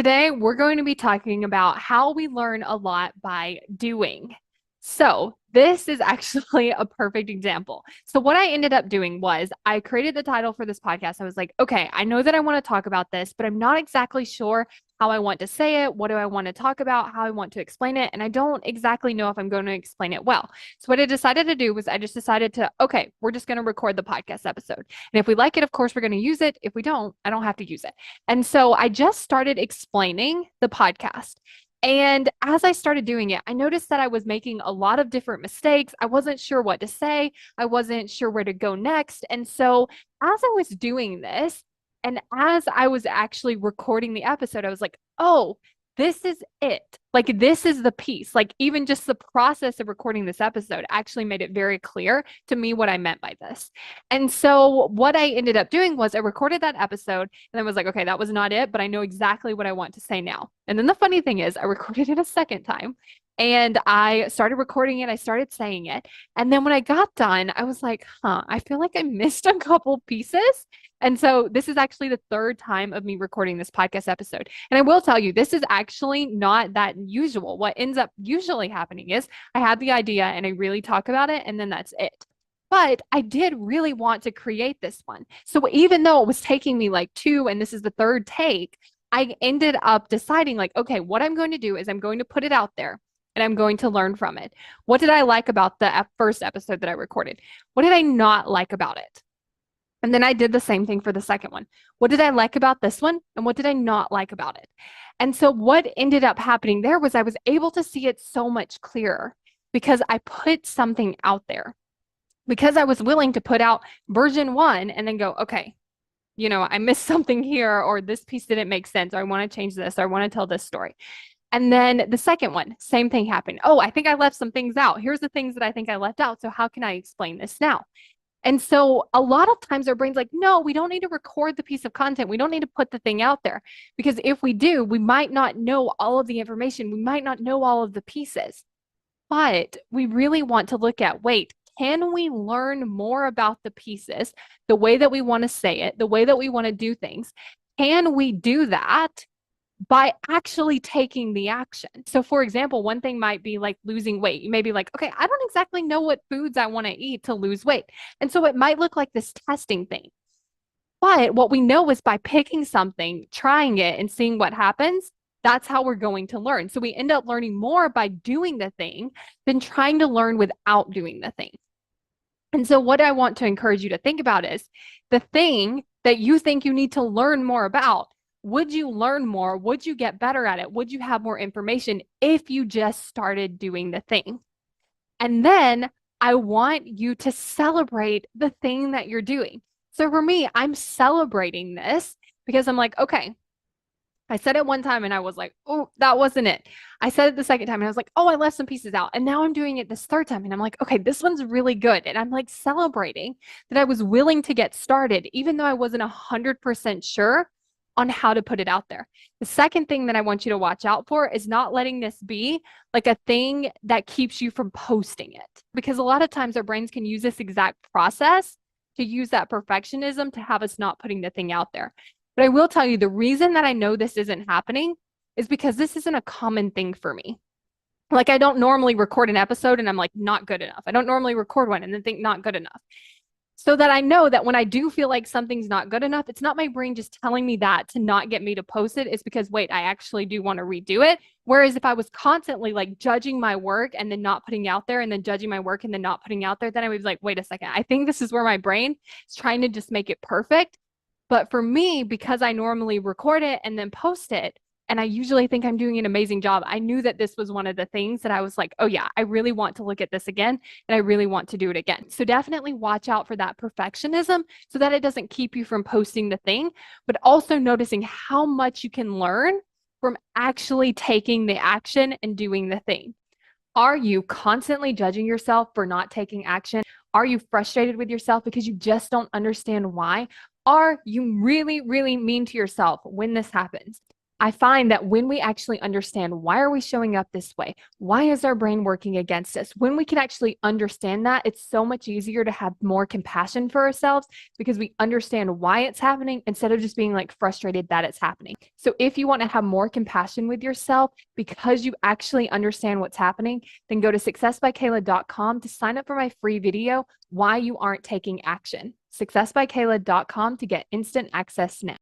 Today, we're going to be talking about how we learn a lot by doing. So, this is actually a perfect example. So, what I ended up doing was I created the title for this podcast. I was like, okay, I know that I want to talk about this, but I'm not exactly sure how I want to say it. What do I want to talk about? How I want to explain it. And I don't exactly know if I'm going to explain it well. So, what I decided to do was I just decided to, okay, we're just going to record the podcast episode. And if we like it, of course, we're going to use it. If we don't, I don't have to use it. And so I just started explaining the podcast. And as I started doing it, I noticed that I was making a lot of different mistakes. I wasn't sure what to say. I wasn't sure where to go next. And so as I was doing this, and as I was actually recording the episode, I was like, oh, this is it. Like, this is the piece. Like, even just the process of recording this episode actually made it very clear to me what I meant by this. And so, what I ended up doing was I recorded that episode and I was like, okay, that was not it, but I know exactly what I want to say now. And then the funny thing is, I recorded it a second time and I started recording it. I started saying it. And then when I got done, I was like, I feel like I missed a couple pieces. And so this is actually the third time of me recording this podcast episode. And I will tell you, this is actually not that usual. What ends up usually happening is I have the idea and I really talk about it, and then that's it. But I did really want to create this one. So even though it was taking me like two, and this is the third take, I ended up deciding, like, okay, what I'm going to do is I'm going to put it out there and I'm going to learn from it. What did I like about the first episode that I recorded? What did I not like about it? And then I did the same thing for the second one. What did I like about this one? And what did I not like about it? And so what ended up happening there was I was able to see it so much clearer because I put something out there, because I was willing to put out version one and then go, okay, I missed something here, or this piece didn't make sense, or I want to change this, or I want to tell this story. And then the second one, same thing happened. Oh, I think I left some things out. Here's the things that I think I left out. So how can I explain this now? And so a lot of times our brain's like, no, we don't need to record the piece of content. We don't need to put the thing out there, because if we do, we might not know all of the information. We might not know all of the pieces, but we really want to look at, wait, can we learn more about the pieces, the way that we want to say it, the way that we want to do things? Can we do that by actually taking the action? So, for example, one thing might be like losing weight. You may be like, okay, I don't exactly know what foods I want to eat to lose weight. And so it might look like this testing thing. But what we know is by picking something, trying it, and seeing what happens, that's how we're going to learn. So we end up learning more by doing the thing than trying to learn without doing the thing. And so, what I want to encourage you to think about is the thing that you think you need to learn more about. Would you learn more? Would you get better at it? Would you have more information if you just started doing the thing? And then I want you to celebrate the thing that you're doing. So for me, I'm celebrating this because I'm like, okay, I said it one time and I was like, oh, that wasn't it. I said it the second time and I was like, oh, I left some pieces out. And now I'm doing it this third time and I'm like, okay, this one's really good. And I'm like celebrating that I was willing to get started, even though I wasn't 100% sure on how to put it out there. The second thing that I want you to watch out for is not letting this be like a thing that keeps you from posting it. Because a lot of times our brains can use this exact process to use that perfectionism to have us not putting the thing out there. But I will tell you, the reason that I know this isn't happening is because this isn't a common thing for me. Like, I don't normally record an episode and I'm like, not good enough. I don't normally record one and then think not good enough. So that I know that when I do feel like something's not good enough, it's not my brain just telling me that to not get me to post it. It's because, wait, I actually do want to redo it. Whereas if I was constantly like judging my work and then not putting out there, and then judging my work and then not putting out there, then I was like, wait a second, I think this is where my brain is trying to just make it perfect. But for me, because I normally record it and then post it, and I usually think I'm doing an amazing job, I knew that this was one of the things that I was like, oh yeah, I really want to look at this again, and I really want to do it again. So definitely watch out for that perfectionism so that it doesn't keep you from posting the thing, but also noticing how much you can learn from actually taking the action and doing the thing. Are you constantly judging yourself for not taking action? Are you frustrated with yourself because you just don't understand why? Are you really, really mean to yourself when this happens? I find that when we actually understand why are we showing up this way? Why is our brain working against us? When we can actually understand that, it's so much easier to have more compassion for ourselves because we understand why it's happening instead of just being like frustrated that it's happening. So if you want to have more compassion with yourself because you actually understand what's happening, then go to successbykayla.com to sign up for my free video, Why You Aren't Taking Action. successbykayla.com to get instant access now.